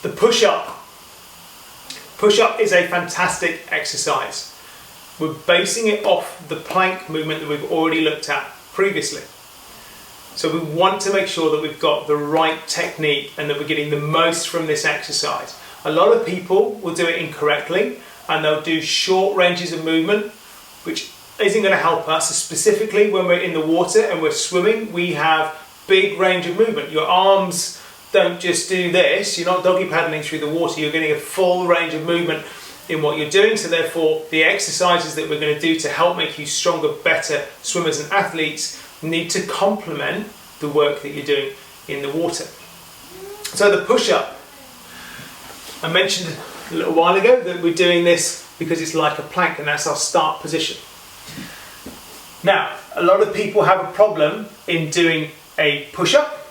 The push-up. Push-up is a fantastic exercise. We're basing it off the plank movement that we've already looked at previously. So we want to make sure that we've got the right technique and that we're getting the most from this exercise. A lot of people will do it incorrectly and they'll do short ranges of movement, which isn't going to help us. Specifically when we're in the water and we're swimming, we have big range of movement. Your arms don't just do this, you're not doggy paddling through the water, you're getting a full range of movement in what you're doing. So therefore the exercises that we're going to do to help make you stronger, better swimmers and athletes need to complement the work that you're doing in the water. So the push-up, I mentioned a little while ago that we're doing this because it's like a plank and that's our start position. Now, a lot of people have a problem in doing a push-up,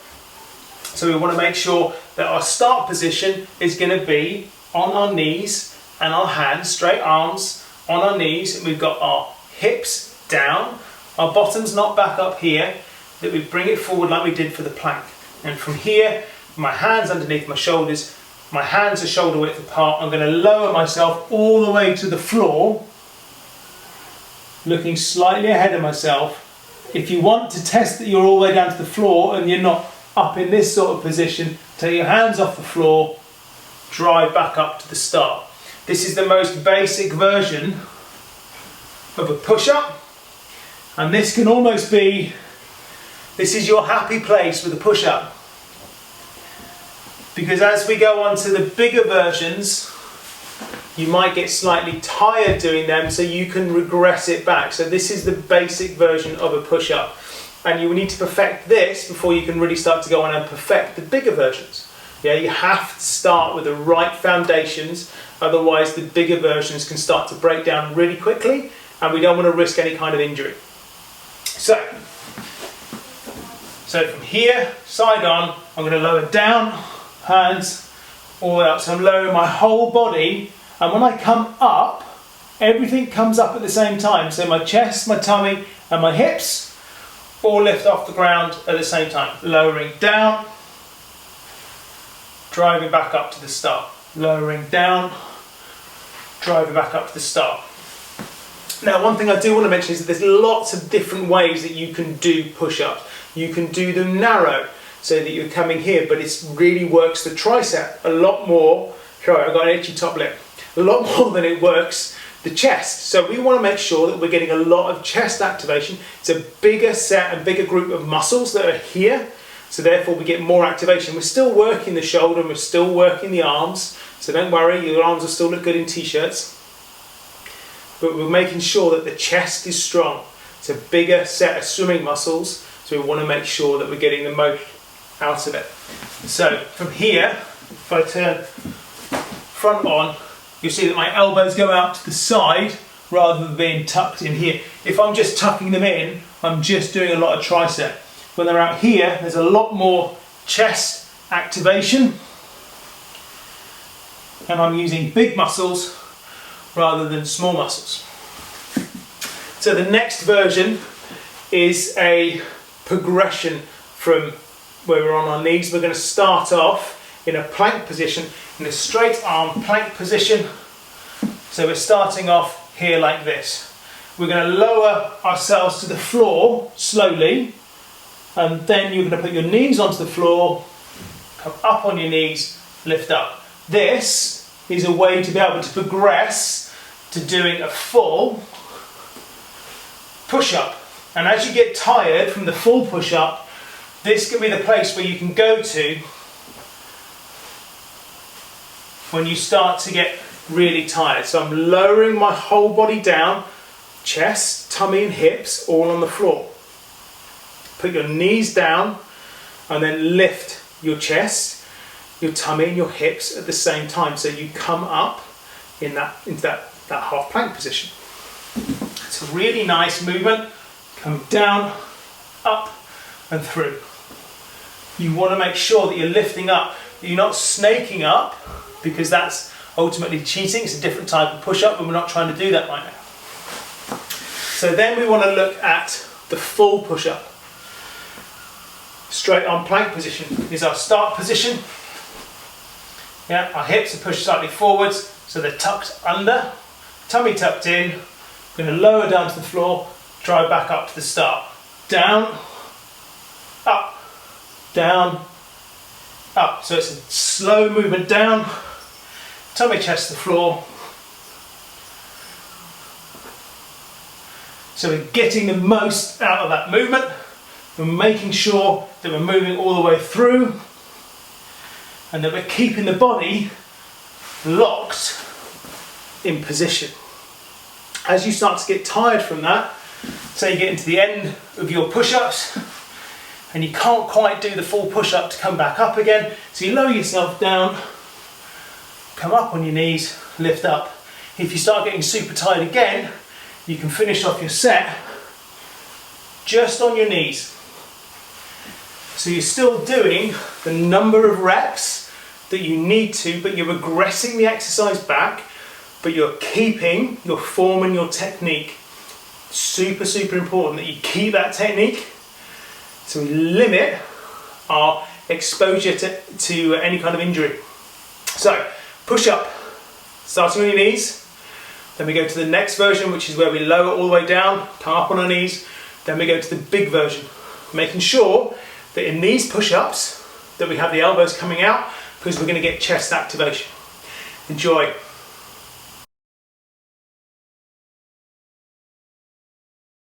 so we want to make sure that our start position is going to be on our knees and our hands, straight arms on our knees, and we've got our hips down, our bottoms not back up here, that we bring it forward like we did for the plank. And from here, my hands underneath my shoulders, my hands are shoulder width apart, I'm going to lower myself all the way to the floor, looking slightly ahead of myself. If you want to test that you're all the way down to the floor and you're not up in this sort of position, take your hands off the floor, drive back up to the start. This is the most basic version of a push-up, and this can almost be, this is your happy place with a push-up. Because as we go on to the bigger versions, you might get slightly tired doing them, so you can regress it back. So this is the basic version of a push-up. And you need to perfect this before you can really start to go on and perfect the bigger versions. Yeah, you have to start with the right foundations, otherwise the bigger versions can start to break down really quickly, and we don't want to risk any kind of injury. So from here, side on, I'm going to lower down, hands all the way up. So I'm lowering my whole body, and when I come up, everything comes up at the same time. So my chest, my tummy, and my hips all lift off the ground at the same time. Lowering down, driving back up to the start. Lowering down, driving back up to the start. Now, one thing I do want to mention is that there's lots of different ways that you can do push-ups. You can do them narrow, so that you're coming here, but it really works the tricep a lot more. Sorry, I've got an itchy top lip. A lot more than it works the chest. So we want to make sure that we're getting a lot of chest activation. It's a bigger set and bigger group of muscles that are here, so therefore we get more activation. We're still working the shoulder and we're still working the arms, so don't worry, your arms will still look good in t-shirts. But we're making sure that the chest is strong. It's a bigger set of swimming muscles, so we want to make sure that we're getting the most out of it. So from here, if I turn front on, you'll see that my elbows go out to the side rather than being tucked in here. If I'm just tucking them in, I'm just doing a lot of tricep. When they're out here, there's a lot more chest activation, and I'm using big muscles rather than small muscles. So the next version is a progression from where we're on our knees. We're going to start off in a plank position, in a straight arm plank position. So we're starting off here like this. We're going to lower ourselves to the floor slowly, and then you're going to put your knees onto the floor, come up on your knees, lift up. This is a way to be able to progress to doing a full push-up. And as you get tired from the full push-up, this can be the place where you can go to when you start to get really tired. So I'm lowering my whole body down, chest, tummy and hips all on the floor. Put your knees down and then lift your chest, your tummy and your hips at the same time, so you come up into that half plank position. It's a really nice movement. Come down, up and through. You want to make sure that you're lifting up, that you're not snaking up, because that's ultimately cheating. It's a different type of push-up, and we're not trying to do that right now. So then we want to look at the full push-up. Straight on plank position is our start position. Yeah, our hips are pushed slightly forwards, so they're tucked under, tummy tucked in. We're going to lower down to the floor, drive back up to the start. Down, up, down, up. So it's a slow movement down, tummy, chest to the floor. So we're getting the most out of that movement. We're making sure that we're moving all the way through and that we're keeping the body locked in position. As you start to get tired from that, say you get into the end of your push-ups and you can't quite do the full push-up to come back up again, so you lower yourself down, come up on your knees, lift up. If you start getting super tired again, you can finish off your set just on your knees. So you're still doing the number of reps that you need to, but you're regressing the exercise back, but you're keeping your form and your technique. Super, super important that you keep that technique so we limit our exposure to any kind of injury. So, push up, starting on your knees. Then we go to the next version, which is where we lower all the way down, come up on our knees. Then we go to the big version, making sure that in these push-ups that we have the elbows coming out because we're going to get chest activation. Enjoy.